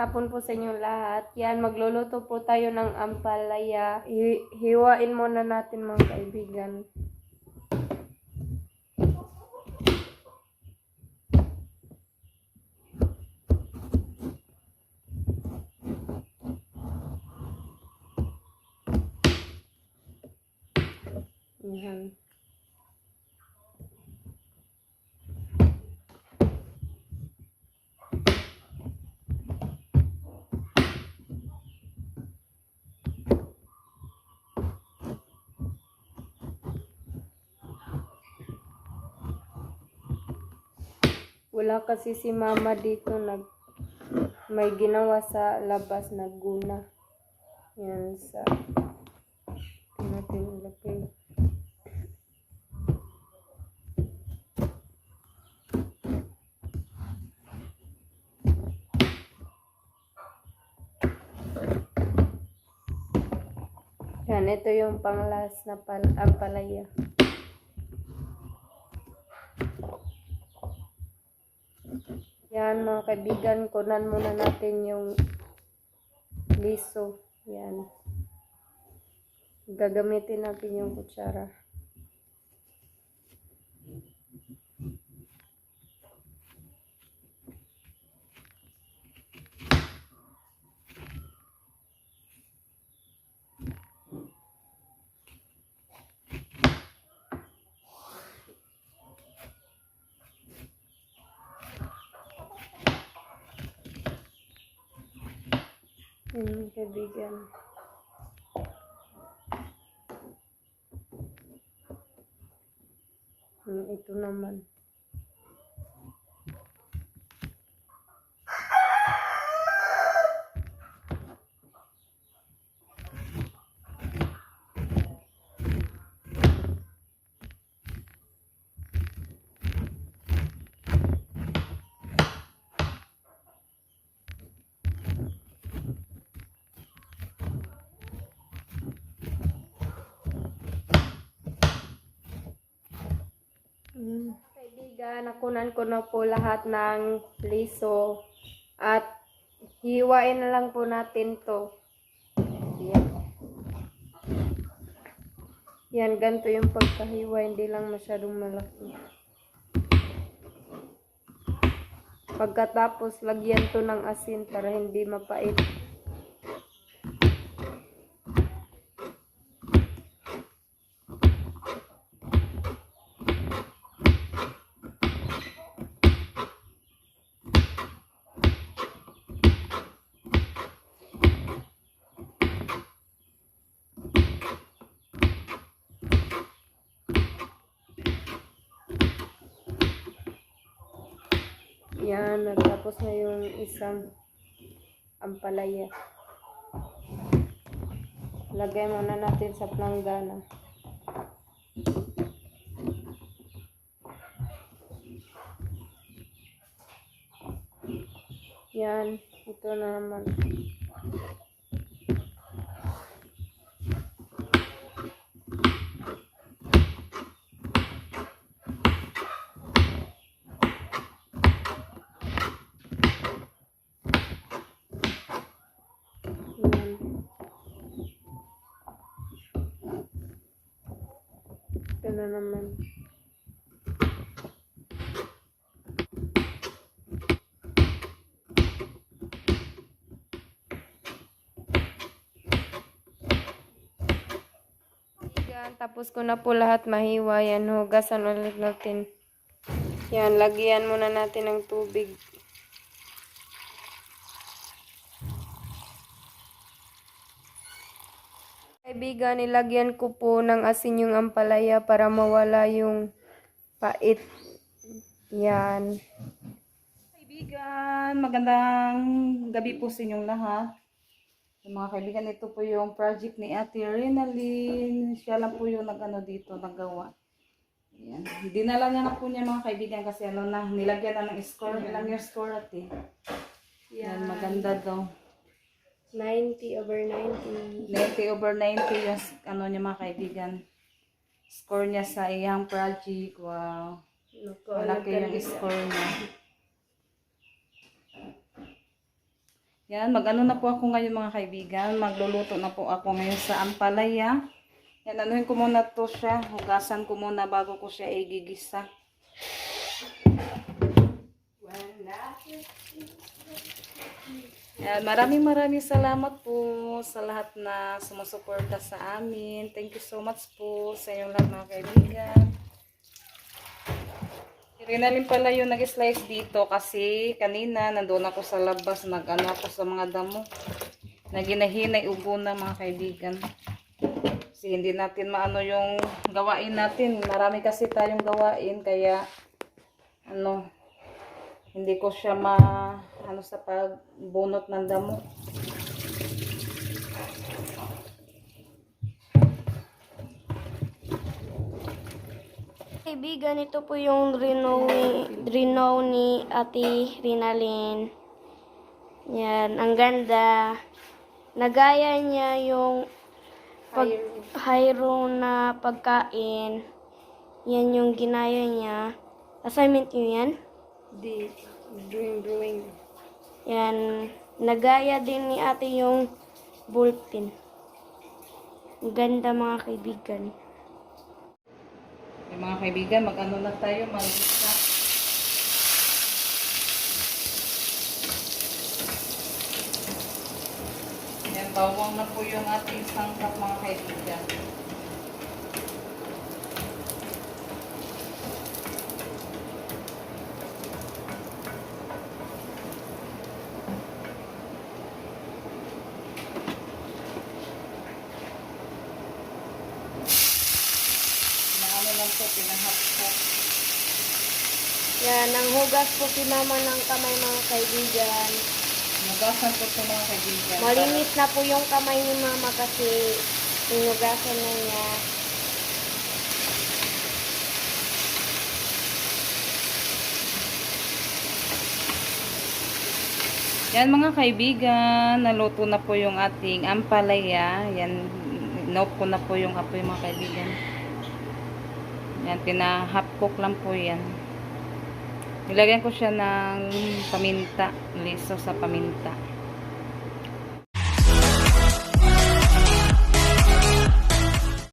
hapon po sa inyong lahat. Yan, magluluto po tayo ng ampalaya. Hiwain muna natin mga kaibigan. Yan. Wala kasi si mama dito, may ginawa sa labas, nagguna. Yan sa natin ilagay. Yan, ito yung panglas na ampalaya. Yan mga kaibigan, kunan muna natin yung liso. Yan. Gagamitin natin yung kutsara. Yan kaibigan. Ito naman. Kaibigan, nakunan ko na po lahat ng liso at hiwain na lang po natin to. Yan. Yan, ganito yung pagkahiwa, hindi lang masyadong malaki. Pagkatapos, lagyan to ng asin para hindi mapait. Yan, natapos na yung isang ampalaya. Lagay muna natin sa planggana. Yan, ito na naman. Ito na naman. Yan, tapos ko na po lahat mahiwa. Yan, hugasan ulit natin. Yan, lagyan muna natin ng tubig. Kaibigan, nilagyan ko po ng asin yung ampalaya para mawala yung pait. Yan. Kaibigan, magandang gabi po sa inyong lahat. Mga kaibigan, ito po yung project ni Ate Renalyn. Siya lang po yung nagawa. Ayan. Dinala niya na po niya mga kaibigan kasi nilagyan na ng score. Ilang yung score ate? Yan, maganda daw. 90/90. 90/90 yung niya mga kaibigan. Score niya sa iyang project. Wow. Malaki yung score niya. Yan, mag-ano na po ako ngayon mga kaibigan. Magluluto na po ako ngayon sa ampalaya. Yan, anuhin ko muna to siya. Hugasan ko muna bago ko siya igigisa. Yan, maraming salamat po sa lahat na sumusuporta sa amin. Thank you so much po sa inyong lahat mga kaibigan. Rinalin pala yung nag-slice dito kasi kanina nandun ako sa labas, nag-ano ako sa mga damo. Naginahinay ubo na mga kaibigan. Kasi hindi natin maano yung gawain natin. Marami kasi tayong gawain kaya ano, hindi ko siya ano sa pagbunot ng damo. Kaibigan, ito po yung Reno ni Ate Rinalyn. Yan, ang ganda. Nagaya niya yung hayro na pagkain. Yan yung ginaya niya. Assignment niyo yan? Di drawing. Yan, nagaya din ni ate yung ballpen. Ang ganda mga kaibigan. Yung mga kaibigan, mag-ano na tayo, mag-isa. Yan, bawang na po yung ating sangkap mga kaibigan. Pinaano lang po, pinahap po. Yan, ang hugas po si mama ng kamay mga kaibigan. Nugasan po ito mga kaibigan. Malinis na po yung kamay ni mama kasi inugasan na niya. Yan mga kaibigan, naluto na po yung ating ampalaya. Yan, nope ko na po yung apoy mga kaibigan. Yan, pinahap cook lang po yan. Nilagyan ko siya ng paminta, liso sa paminta.